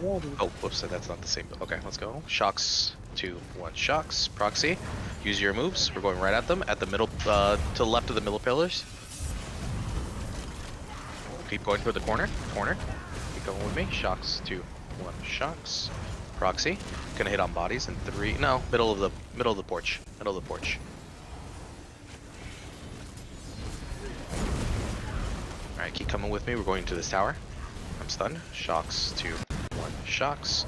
Oh, whoops, that's not the same. Okay, let's go. Shocks, 2, 1, shocks. Proxy. Use your moves. We're going right at them. At the middle, to the left of the middle pillars. Keep going toward the corner. Keep going with me. Shocks, 2, 1, shocks. Proxy. Gonna hit on bodies in 3. No, middle of the porch. Middle of the porch. Alright, keep coming with me. We're going to this tower. I'm stunned. Shocks, 2, 1, shocks.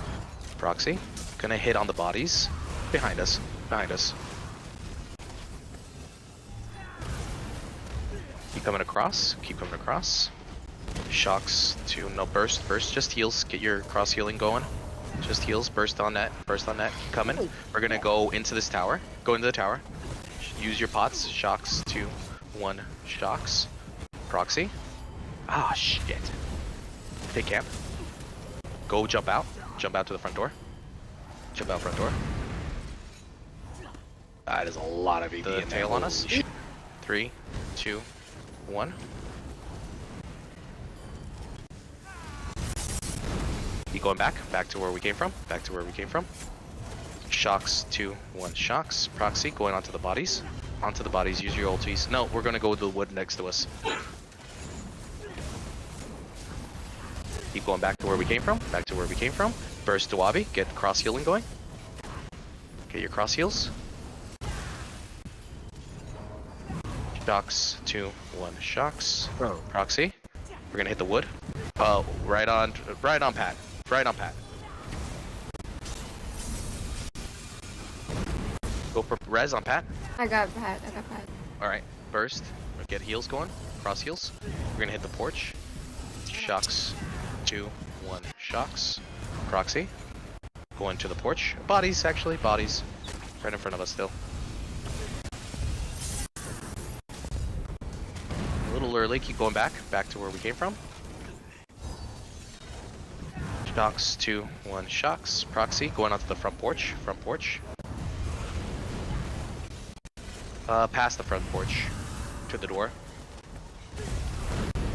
Proxy. Gonna hit on the bodies. Behind us. Behind us. Keep coming across. Keep coming across. Shocks, 2, no, burst. Just heals. Get your cross healing going. Just heals. Burst on that. Keep coming. We're gonna go into this tower. Go into the tower. Use your pots. Shocks, 2, 1, shocks. Proxy. Ah, shit. Take camp. Go jump out. Jump out to the front door. Jump out front door. That is a lot of ED and tail on us. 3, 2, 1. Keep going back to where we came from. Shocks, 2, 1, shocks. Proxy, going onto the bodies. Use your ultis. No, we're gonna go with the wood next to us. Keep going back to where we came from. Burst to Wabi. Get cross healing going. Get your cross heals. Shocks, 2, 1, shocks. Proxy. We're gonna hit the wood. Right on Pat. Go for res on Pat. I got Pat. Alright, burst. Get heals going. Cross heals. We're gonna hit the porch. Shocks, 2, 1, shocks. Proxy. Going to the porch. Bodies, actually. Bodies. Right in front of us still. A little early. Keep going back to where we came from. Shocks, 2, 1, shocks. Proxy, going onto the front porch. Past the front porch. To the door.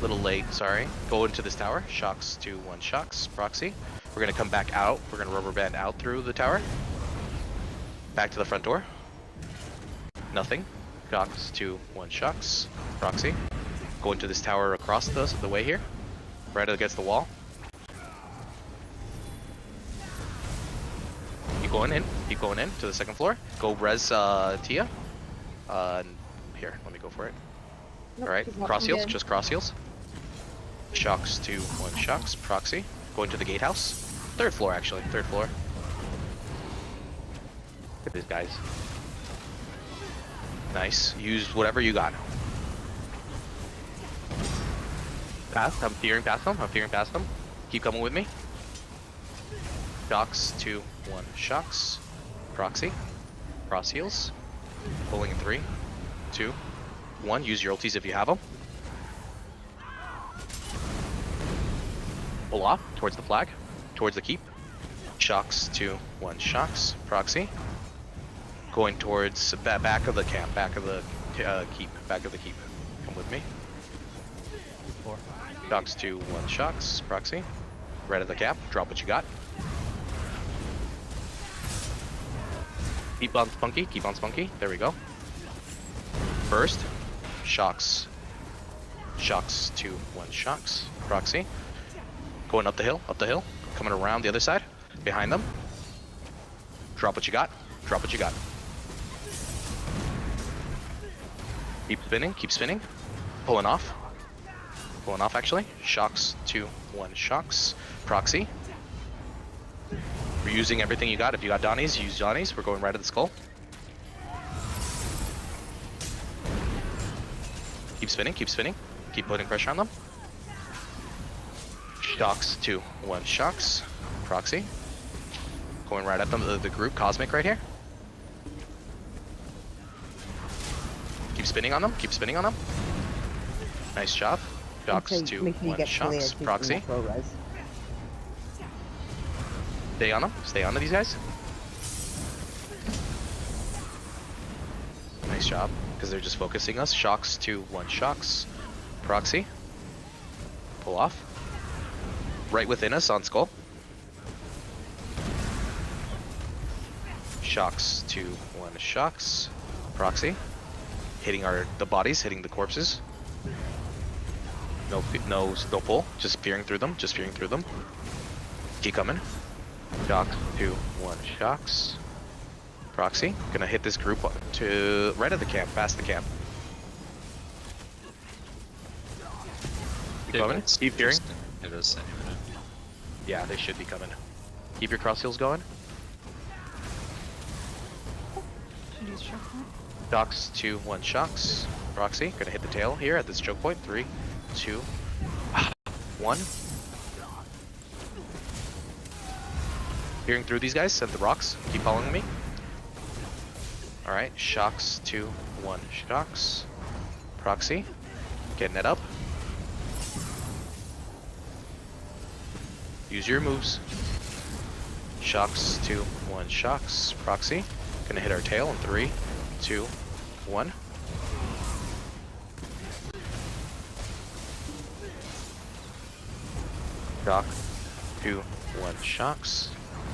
Little late, sorry. Go into this tower. Shocks, 2, 1, shocks. Proxy. We're gonna come back out. We're gonna rubber band out through the tower. Back to the front door. Nothing. Shocks, 2, 1, shocks. Proxy. Go into this tower across the way here. Right against the wall. Keep going in to the second floor. Go res Tia. Here, let me go for it. Alright, cross heals, just cross heals. Shocks, 2, 1, shocks. Proxy. Going to the gatehouse. Third floor, actually. Look at these guys. Nice. Use whatever you got. I'm fearing past them. Keep coming with me. Shocks, 2, 1, shocks. Proxy. Cross heals. Pulling in 3, 2, 1. Use your ultis if you have them. Pull off towards the flag, towards the keep. Shocks, 2, 1, shocks. Proxy. Going towards back of the camp, back of the keep. Come with me. Shocks, 2, 1, shocks. Proxy. Right at the cap. Drop what you got. Keep on spunky. There we go. Burst. Shocks. Shocks, 2, 1, shocks. Proxy. Going up the hill. Coming around the other side. Behind them. Drop what you got. Keep spinning. Pulling off actually. Shocks, 2, 1, shocks. Proxy. We're using everything you got. If you got Donnies, use Donnies. We're going right at the skull. Keep spinning. Keep putting pressure on them. Shocks, 2, 1, shocks. Proxy. Going right at them, the group, Cosmic right here. Keep spinning on them. Nice job. Shocks, 2, 1, shocks. Proxy. Stay on these guys. Nice job, because they're just focusing us. Shocks, 2, 1, shocks. Proxy. Pull off. Right within us on skull. Shocks 2, 1 shocks. Proxy. Hitting the bodies, hitting the corpses. No pull. Just peering through them. Just peering through them. Keep coming. Shocks 2, 1 shocks. Proxy. Gonna hit this group to right at the camp, past the camp. Keep coming. Keep peering. It is any minute. Yeah, they should be coming. Keep your cross heels going. Shocks 2, 1 shocks. Proxy. Gonna hit the tail here at this choke point. 3, 2, 1. Peering through these guys. Send the rocks. Keep following me. Alright. Shocks 2, 1 shocks. Proxy. Getting it up. Use your moves. Shocks 2, 1 shocks. Proxy. Gonna hit our tail in 3, 2, 1. Shock 2, 1 shocks.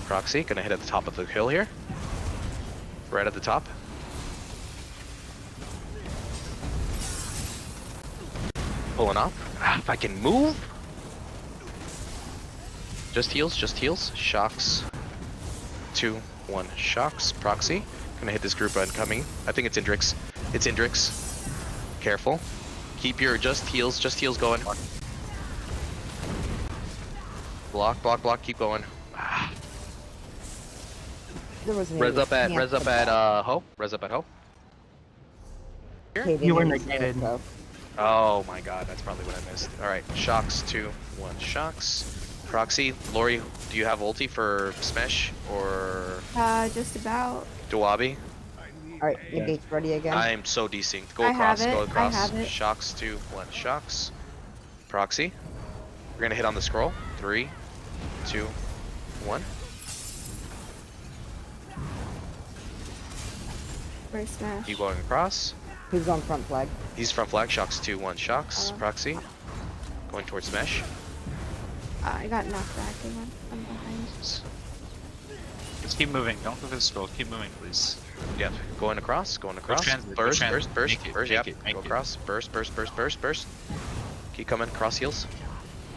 Proxy. Gonna hit at the top of the hill here. Right at the top. Pulling up. If I can move. Just heals, just heals. Shocks 2, 1 shocks. Proxy. Gonna hit this group incoming. I think it's Indrix. It's Indrix. Careful. Keep your just heals going. Block, block, block, keep going. Res up at Ho. Res up at Ho. Okay, You were negated. Oh my god, that's probably what I missed. Alright, shocks 2, 1 shocks. Proxy, Lori, do you have ulti for Smash or Just about. Duabi? Alright, your gate's ready again. I am so desynced. Go I across, have it. go across. I have it. Shocks 2, 1 shocks. Proxy. We're gonna hit on the scroll. 3, 2, 1. First smash. Keep going across. Who's on front flag? He's front flag. Shocks 2, 1 shocks. Proxy. Going towards Smash. I got knocked back. They went from behind. Just keep moving. Don't go for the scroll. Keep moving, please. Yep. Going across. Going across. transit, go Burst, transit. burst, Make it, burst. make Yep. it, make Go it. across. Burst, burst, burst, burst, burst. Keep coming. Cross heels.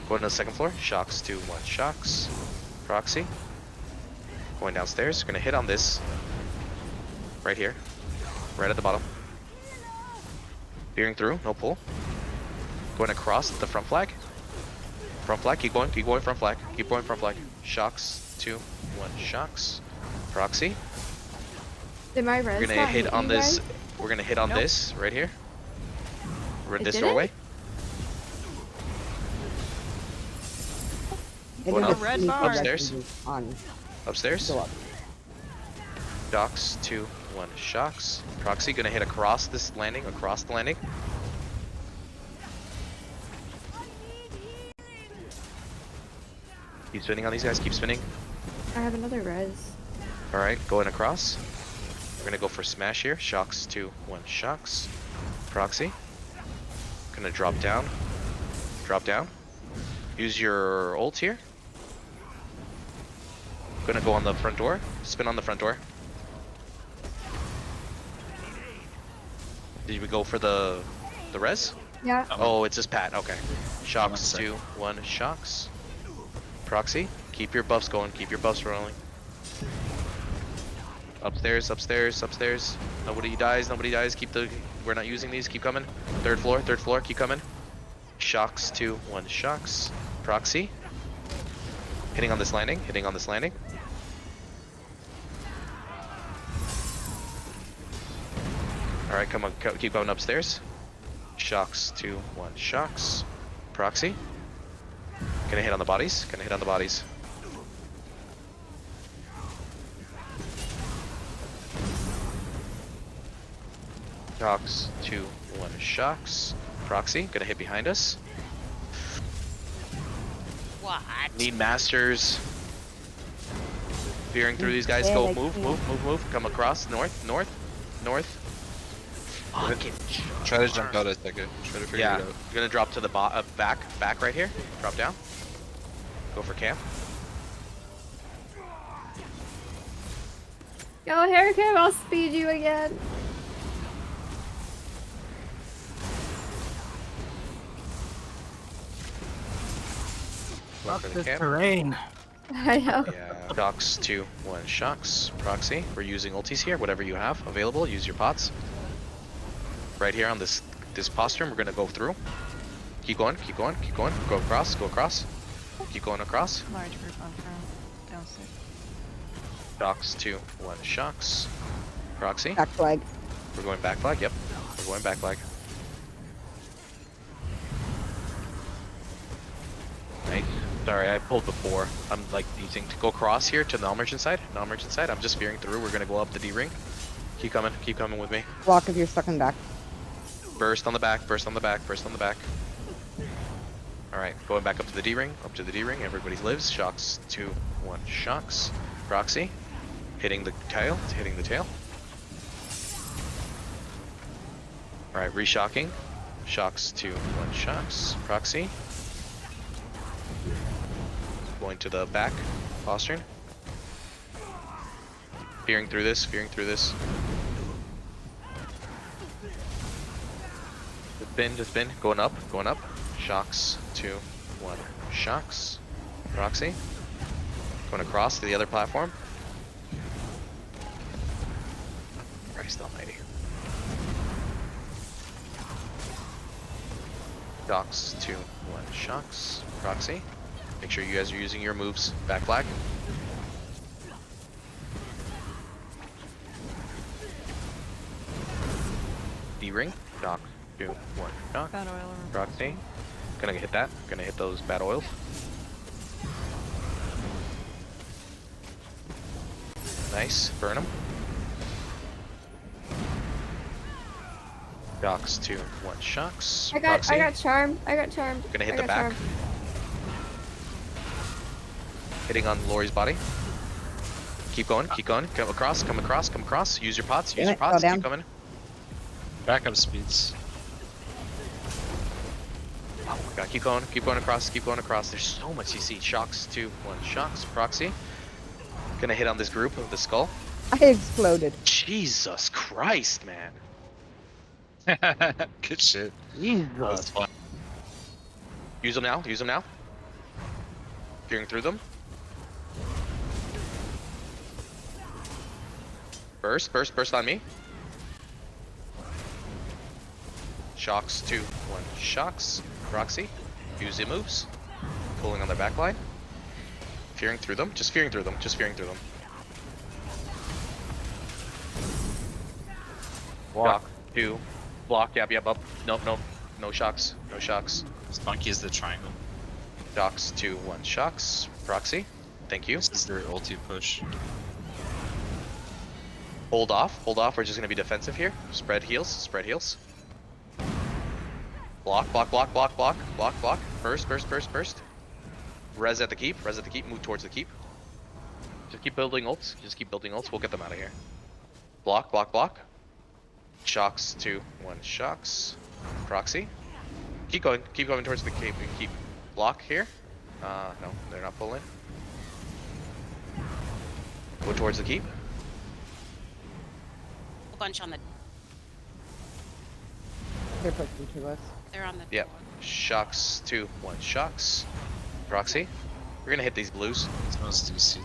Going to the second floor. Shocks 2, 1 shocks. Proxy. Going downstairs. Gonna hit on this. Right here. Right at the bottom. Peering through. No pull. Going across the front flag. Front flag. Keep going. Keep going. Front flag. Keep going. Front flag. Shocks 2, 1 shocks. Proxy. Did my res We're gonna not hit on you this. guys? We're gonna hit on Nope. this right here. It This didn't? doorway. And Going then up. the sneak Upstairs. is On. Upstairs. Go up. Shocks 2, 1 shocks. Proxy gonna hit across this landing. Across the landing. Keep spinning on these guys. Keep spinning. I have another res. All right, going across. We're gonna go for smash here. Shocks 2, 1 shocks. Proxy. Gonna drop down. Drop down. Use your ult here. Gonna go on the front door. Spin on the front door. Did we go for the res? Yeah. Oh, it's just Pat. Okay. Shocks 1 2, 1 shocks. Proxy. Keep your buffs going. Keep your buffs rolling. Upstairs, upstairs, upstairs. Nobody dies. Nobody dies. Keep the. We're not using these. Keep coming. Third floor. Third floor. Keep coming. Shocks 2, 1 shocks. Proxy. Hitting on this landing. Hitting on this landing. All right, come on. Keep going upstairs. Shocks 2, 1 shocks. Proxy. Gonna hit on the bodies. Gonna hit on the bodies. Shocks 2, 1 shocks. Proxy. Gonna hit behind us. What? Need masters. Peering through these guys. Yeah, Go. like Move, me. move, move, move. Come across. North, north, north. Fucking. Try to jump out a second. Try to figure Yeah. it out. You're gonna drop to the back right here. Drop down. Go for camp. Go, Haircam, I'll speed you again. One Fuck for the this camp. terrain. I know. Yeah. Shocks 2, 1 shocks. Proxy. We're using ultis here. Whatever you have available, use your pots. Right here on this postern, we're gonna go through. Keep going, keep going, keep going. Go across, go across. Keep going across. Large group on front. Down 6. Shocks 2, 1 shocks. Proxy. Back flag. We're going back flag. Yep. We're going back flag. Nice. Sorry, I pulled before. I'm like needing to go across here to the non-merchant side. Non-merchant side. I'm just veering through. We're gonna go up the D ring. Keep coming with me. Block if you're stuck in back. Burst on the back, burst on the back, burst on the back. Alright, going back up to the D ring, up to the D ring. Everybody lives. Shocks 2, 1 shocks. Proxy. Hitting the tail, hitting the tail. Alright, reshocking. Shocks 2, 1 shocks. Proxy. Going to the back, postern. Veering through this, veering through this. Just spin, going up, going up. Shocks 2, 1 shocks. Proxy. Going across to the other platform. Christ almighty. Shocks 2, 1 shocks. Proxy. Make sure you guys are using your moves. Back flag. D-ring. Shock 2, 1 shock. Bad oil. Proxy. Gonna hit that. Gonna hit those bad oils. Nice. Burn them. Shocks 2, 1 shocks. I got charmed. I got charmed. Gonna hit I the got back. charmed. Hitting on Lori's body. Keep going, keep going. Come across, come across, come across. Use your pots, use your Fall pots. down. Keep coming. Backup speeds. Oh my god, keep going across, keep going across. There's so much CC. Shocks 2, 1 shocks. Proxy. Gonna hit on this group of the skull. I exploded. Jesus Christ, man. Good shit. Jesus. Fun. Use them now, use them now. Peering through them. Burst, burst, burst on me. Shocks 2, 1 shocks. Proxy. Use your moves. Pulling on their back line. Fearing through them. Just fearing through them. Just fearing through them. Block. 2. Block. Yep, yep, up. Nope, nope. No shocks. No shocks. Spunky is the triangle. Shocks 2, 1 shocks. Proxy. Thank you. This is their ulti push. Hold off. Hold off. We're just gonna be defensive here. Spread heals. Spread heals. Block, block, block, block, block, block, block. Burst, burst, burst, burst. Res at the keep. Res at the keep. Move towards the keep. Just keep building ults. Just keep building ults. We'll get them out of here. Block, block, block. Shocks 2, 1 shocks. Proxy. Keep going towards the keep. Keep. Block here. No, they're not pulling. Go towards the keep. A bunch on the. They're pushing to us. They're on the. Yep. Shocks 2, 1 shocks. Proxy. We're gonna hit these blues. It's most DC.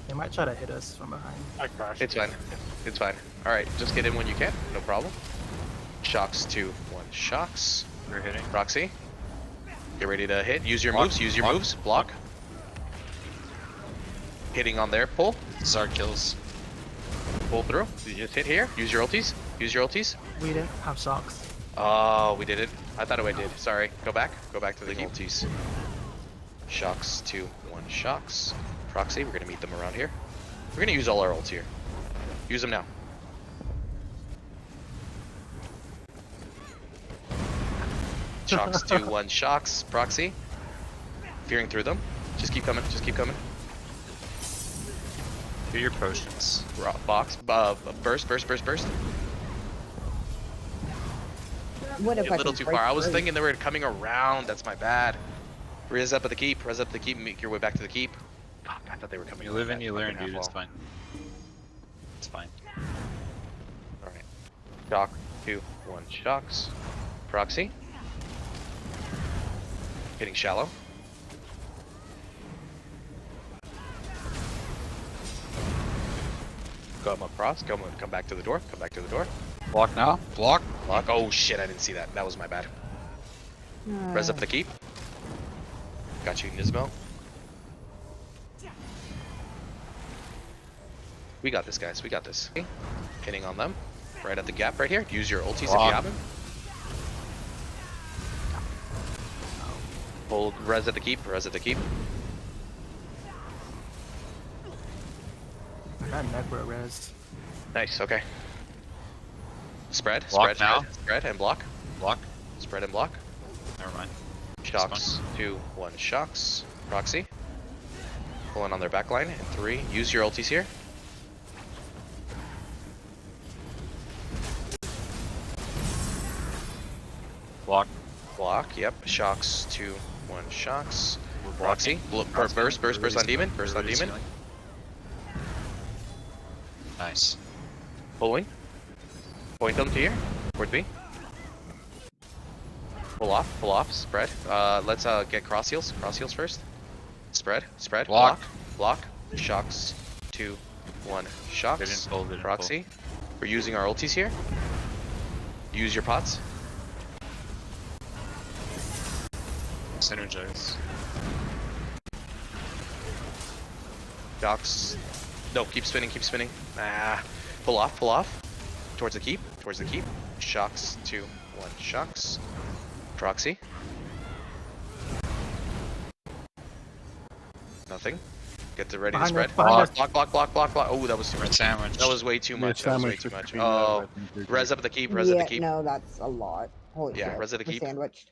They might try to hit us from behind. I crashed. It's fine. It's fine. Alright, just get in when you can. No problem. Shocks 2, 1 shocks. We're hitting. Proxy. Get ready to hit. Use your Block, moves. Use your block, moves. Block. Hitting on there. Pull. This is our kills. Pull through. You just hit here. Use your ultis. Use your ultis. We didn't have shocks. Oh, we did it. I thought I did. Sorry. Go back. Go back to the ultis. Shocks 2, 1 shocks. Proxy. We're gonna meet them around here. We're gonna use all our ults here. Use them now. Shocks 2, 1 shocks. Proxy. Fearing through them. Just keep coming. Just keep coming. Do your potions. Box. Burst. Burst. Burst. Burst. What if A I little could too break far. I was through? thinking they were coming around. That's my bad. Res up at the keep. Res up the keep. Make your way back to the keep. Fuck, I thought they were coming. You around live and that you learn, fucking dude. half It's wall. fine. It's fine. Alright. Shock, 2, 1 shocks. Proxy. Hitting shallow. Come across, come back to the door, come back to the door. Block now. Block. Lock. Oh shit, I didn't see that. That was my bad. Res up the keep. Got you, Nismo. We got this, guys. We got this. Okay. Hitting on them. Right at the gap right here. Use your ultis if you have them. Hold res at the keep. Res at the keep. I got necro res. Nice. Okay. Spread. Block Spread. now. Spread and block. Block. Spread and block. Never mind. Shocks. 2, 1 shocks. Proxy. Pulling on their back line. And 3. Use your ultis here. Block. Block. Yep. Shocks. 2, 1 shocks. We're Proxy. Burst on demon. Burst on demon. Nice. Pulling. Point them to here. Toward B. Pull off, spread. Let's get cross heals. Cross heals first. Spread. Block. Block. Shocks. 2, 1 shocks. Didn't pull, didn't Proxy. We're using our ultis here. Use your pots. Synergize. Shocks. No, keep spinning, keep spinning. Ah. Pull off. Towards the keep. Shocks. 2, 1 shocks. Proxy. Nothing. Get the ready to Behind spread. us, behind us. Block. Oh, that was too Red much. sandwich. That was way too much. That was way too much. Oh, res up the keep. Res up the keep. No, that's a lot. Holy Yeah, shit. res of the We're keep. sandwiched.